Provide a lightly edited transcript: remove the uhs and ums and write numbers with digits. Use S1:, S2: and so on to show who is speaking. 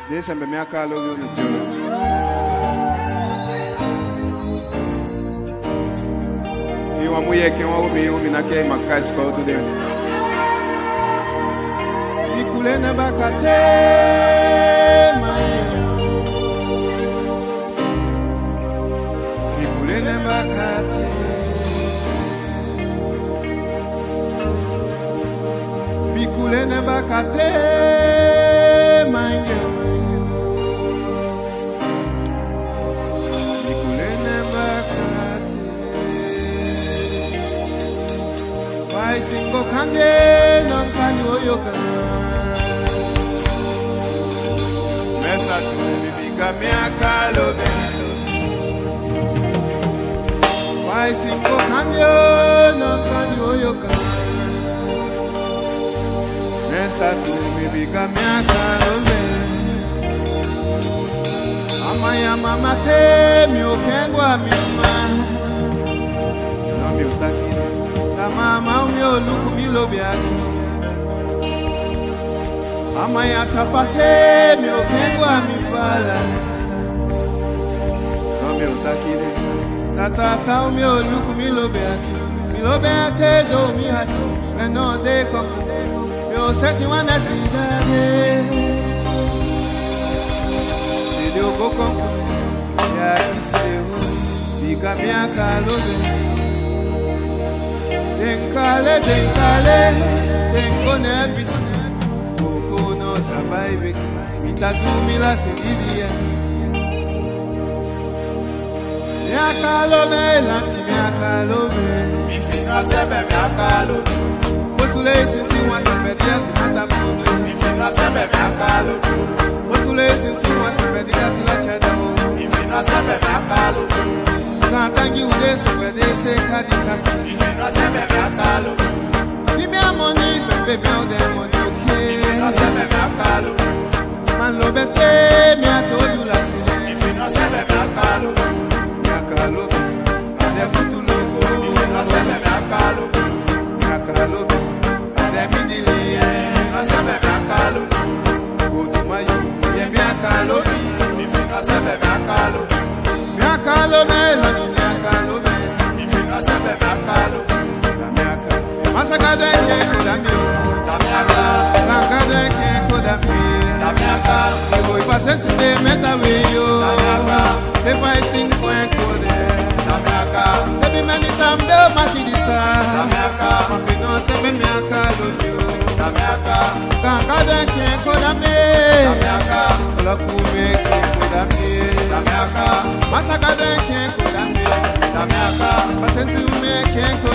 S1: Desembe me akalo yo no jolo. E uma mulher que homem na que makai escola tudo dentro. Mi kulene bakate mai. Mi kulene bakate. Mi kulene bakate mai. Singo kande non kanyo yoga. Mesa tu bibiga mi akalo be. Why singo kande non kanyo yoga. Mesa tu bibiga mi akalo be. Amaya mama te mi okengwa mi ma. No mi utaki. Mama umyo luku milo biaki. Ama ya sapate mi okengwa mi fala. No mi utakile. Tata umyo luku milo biaki. Milo biaki do mi hati. Meno de koko. Mi oseti wana tizade. Sidi okoko. Ya kiseu. Bika mi akalobe. Denkale, denko nebisi. Koko no sabai beki. Mitadumi la sendidia. Miakalobe, lanti miakalobe.
S2: Mi fina sebe miakalobe.
S1: Posule sinsi wa sebedia timata mune.
S2: Mi fina sebe miakalobe.
S1: Posule sinsi wa sebedia tilachada mo.
S2: Mi fina sebe miakalobe.
S1: Santangi ude sobede se kadika.
S2: Mi fina sebe miakalobe.
S1: Give me a money, baby, all the money, okay.
S2: Mi fina sebe miakalobe.
S1: Man lo bete, mi a told you last night.
S2: Mi fina sebe miakalobe.
S1: Miakalobe, ade futu logo.
S2: Mi fina sebe miakalobe.
S1: Miakalobe, ade midili.
S2: Mi fina sebe miakalobe.
S1: Go to my you, yeah, miakalobe.
S2: Mi fina sebe miakalobe.
S1: Miakalobe, lati miakalobe.
S2: Mi fina sebe miakalobe.
S1: Masakade ke kodami,
S2: Damiaka,
S1: sakade ke kodami.
S2: Damiaka,
S1: Ego ipase sinde meta weyo.
S2: Damiaka,
S1: They fight sing for a code.
S2: Damiaka,
S1: They be many tambe makidisa.
S2: Damiaka,
S1: Mafino sebe miakalo yo.
S2: Damiaka,
S1: Sakade ke kodami.
S2: Damiaka,
S1: Ola kume ke kodami.
S2: Damiaka,
S1: Masakade ke kodami.
S2: Damiaka,
S1: Pasensi ume ke kodami.